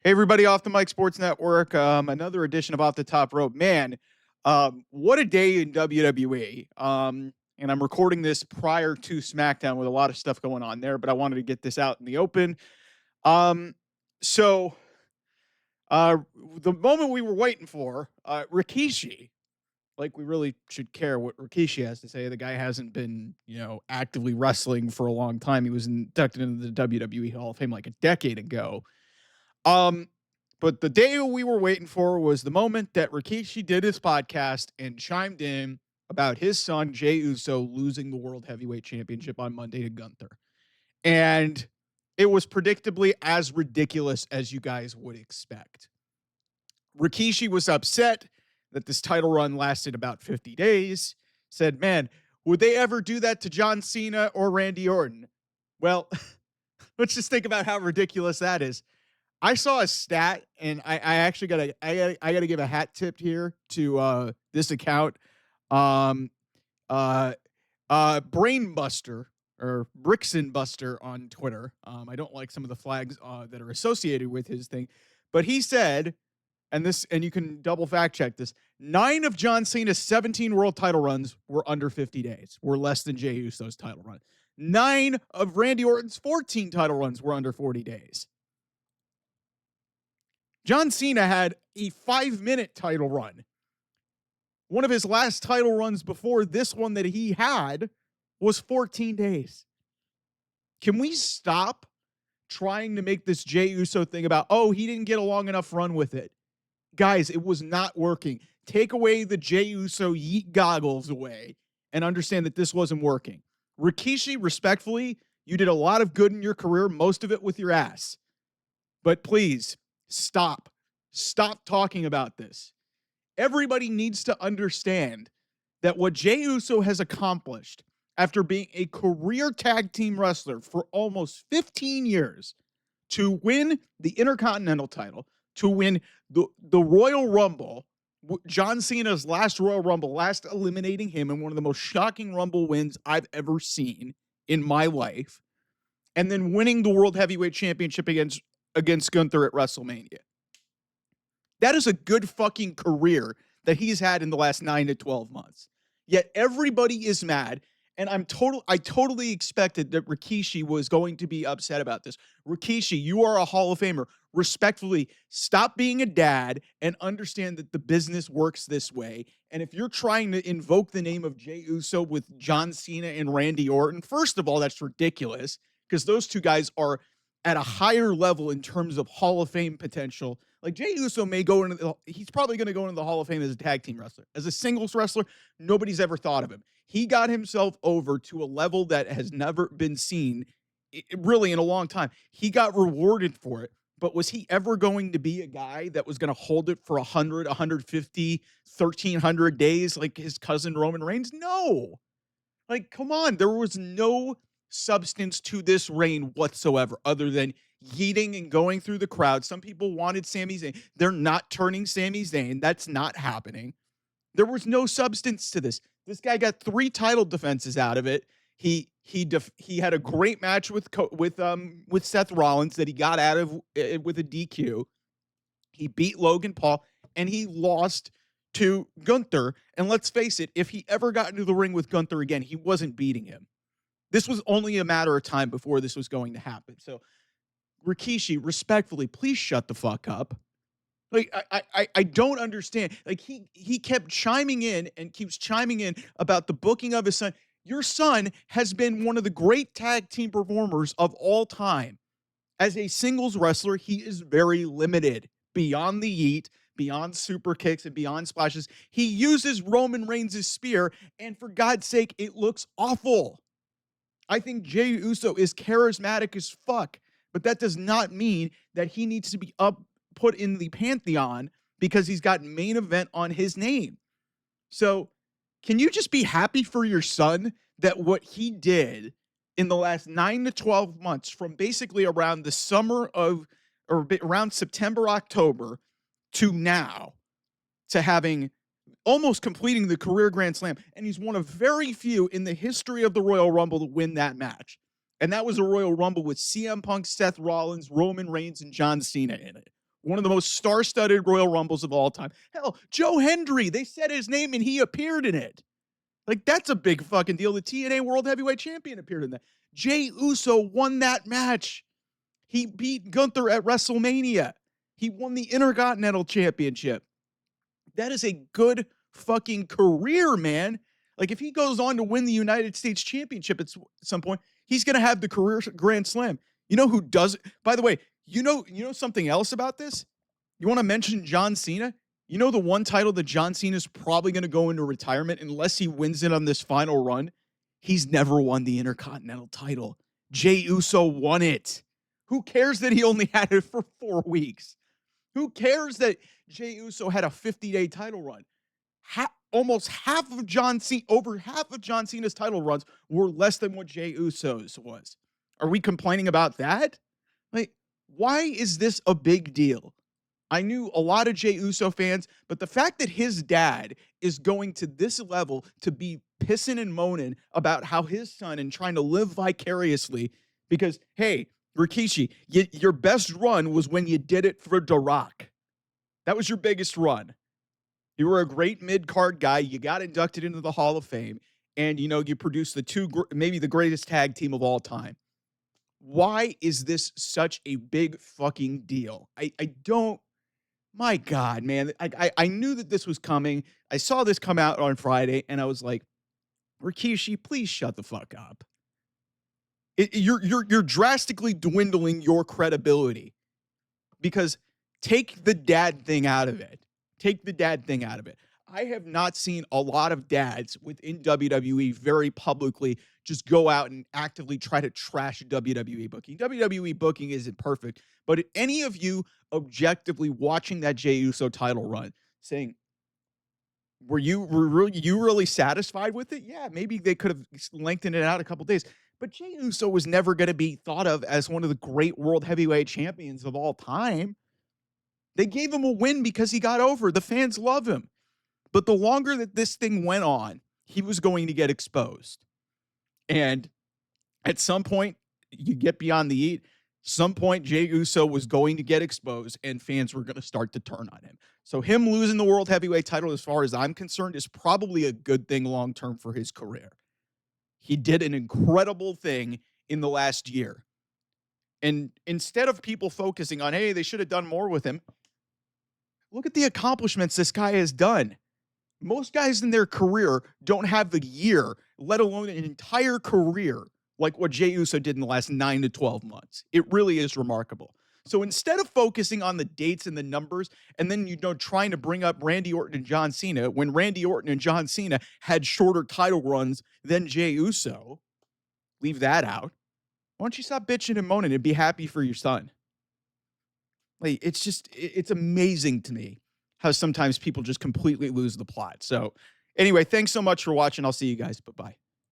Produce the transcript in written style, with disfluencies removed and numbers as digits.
Hey, everybody, off the Mike Sports Network. Another edition of Off the Top Rope. Man, what a day in WWE. And I'm recording this prior to SmackDown with a lot of stuff going on there, but I wanted to get this out in the open. Um, so, the moment we were waiting for, Rikishi, like we really should care what Rikishi has to say. The guy hasn't been, actively wrestling for a long time. He was inducted into the WWE Hall of Fame like a decade ago. Um, but the day we were waiting for was the moment that Rikishi did his podcast and chimed in about his son, Jey Uso, losing the World Heavyweight Championship on Monday to Gunther. And it was predictably as ridiculous as you guys would expect. Rikishi was upset that this title run lasted about 50 days, said, man, would they ever do that to John Cena or Randy Orton? Well, let's just think about how ridiculous that is. I saw a stat, and I actually gotta give a hat tip here to this account, um, Brainbuster or Brixen Buster on Twitter. I don't like some of the flags that are associated with his thing, but he said, and you can double fact check this: 9 of John Cena's 17 world title runs were under 50 days, were less than Jey Uso's title run. 9 of Randy Orton's 14 title runs were under 40 days. John Cena had a 5-minute title run. One of his last title runs before this one that he had was 14 days. Can we stop trying to make this Jey Uso thing about, oh, he didn't get a long enough run with it? Guys, it was not working. Take away the Jey Uso yeet goggles away and understand that this wasn't working. Rikishi, respectfully, you did a lot of good in your career, most of it with your ass. But please, stop talking about this. Everybody needs to understand that what Jey Uso has accomplished after being a career tag team wrestler for almost 15 years, to win the Intercontinental title, to win the Royal Rumble, John Cena's last Royal Rumble, last eliminating him in one of the most shocking Rumble wins I've ever seen in my life, and then winning the World Heavyweight Championship against Gunther at WrestleMania. That is a good fucking career that he's had in the last 9 to 12 months. Yet everybody is mad, and I totally expected that Rikishi was going to be upset about this. Rikishi, you are a Hall of Famer. Respectfully, stop being a dad and understand that the business works this way. And if you're trying to invoke the name of Jey Uso with John Cena and Randy Orton, first of all, that's ridiculous, because those two guys are at a higher level in terms of Hall of Fame potential. Like, Jey Uso may go into he's probably going to go into the Hall of Fame as a tag team wrestler. As a singles wrestler, nobody's ever thought of him. He got himself over to a level that has never been seen really in a long time. He got rewarded for it. But was he ever going to be a guy that was going to hold it for 100, 150, 1,300 days like his cousin Roman Reigns? No. Like, come on. There was no substance to this reign whatsoever other than yeeting and going through the crowd. Some people wanted Sami Zayn. They're not turning Sami Zayn. That's not happening. There was no substance to this. This guy got 3 title defenses out of it. He had a great match with Seth Rollins that he got out of with a DQ. He beat Logan Paul, and he lost to Gunther. And let's face it, if he ever got into the ring with Gunther again, he wasn't beating him. This was only a matter of time before this was going to happen. So, Rikishi, respectfully, please shut the fuck up. Like, I don't understand. Like, he kept chiming in and keeps chiming in about the booking of his son. Your son has been one of the great tag team performers of all time. As a singles wrestler, he is very limited. Beyond the yeet, beyond super kicks, and beyond splashes, he uses Roman Reigns' spear, and for God's sake, it looks awful. I think Jey Uso is charismatic as fuck, but that does not mean that he needs to be put in the pantheon because he's got main event on his name. So, can you just be happy for your son that what he did in the last 9 to 12 months, from basically around the summer of, or around September, October to now, to having almost completing the career Grand Slam, and he's one of very few in the history of the Royal Rumble to win that match. And that was a Royal Rumble with CM Punk, Seth Rollins, Roman Reigns, and John Cena in it. One of the most star-studded Royal Rumbles of all time. Hell, Joe Hendry, they said his name and he appeared in it. Like, that's a big fucking deal. The TNA World Heavyweight Champion appeared in that. Jey Uso won that match. He beat Gunther at WrestleMania. He won the Intercontinental Championship. That is a good fucking career, man. Like, if he goes on to win the United States Championship at some point, he's going to have the career Grand Slam. You know who does it? By the way, you know something else about this? You want to mention John Cena? You know the one title that John Cena is probably going to go into retirement unless he wins it on this final run? He's never won the Intercontinental title. Jey Uso won it. Who cares that he only had it for 4 weeks? Who cares that Jey Uso had a 50-day title run? Almost half of over half of John Cena's title runs were less than what Jey Uso's was. Are we complaining about that? Like, why is this a big deal? I knew a lot of Jey Uso fans, but the fact that his dad is going to this level to be pissing and moaning about how his son and trying to live vicariously because, hey, Rikishi, your best run was when you did it for The Rock. That was your biggest run. You were a great mid-card guy. You got inducted into the Hall of Fame, and, you produced maybe the greatest tag team of all time. Why is this such a big fucking deal? I don't, my God, man. I knew that this was coming. I saw this come out on Friday, and I was like, Rikishi, please shut the fuck up. You're drastically dwindling your credibility because take the dad thing out of it. Take the dad thing out of it. I have not seen a lot of dads within WWE very publicly just go out and actively try to trash WWE booking. WWE booking isn't perfect, but any of you objectively watching that Jey Uso title run saying, were you really satisfied with it? Yeah, maybe they could have lengthened it out a couple days. But Jey Uso was never going to be thought of as one of the great world heavyweight champions of all time. They gave him a win because he got over. The fans love him. But the longer that this thing went on, he was going to get exposed. And at some point, you get beyond the eat. Some point, Jey Uso was going to get exposed, and fans were going to start to turn on him. So him losing the world heavyweight title, as far as I'm concerned, is probably a good thing long-term for his career. He did an incredible thing in the last year. And instead of people focusing on, hey, they should have done more with him, look at the accomplishments this guy has done. Most guys in their career don't have the year, let alone an entire career, like what Jey Uso did in the last 9 to 12 months. It really is remarkable. So instead of focusing on the dates and the numbers, and then, trying to bring up Randy Orton and John Cena, when Randy Orton and John Cena had shorter title runs than Jey Uso, leave that out. Why don't you stop bitching and moaning and be happy for your son? Like, it's amazing to me how sometimes people just completely lose the plot. So anyway, thanks so much for watching. I'll see you guys. Bye-bye.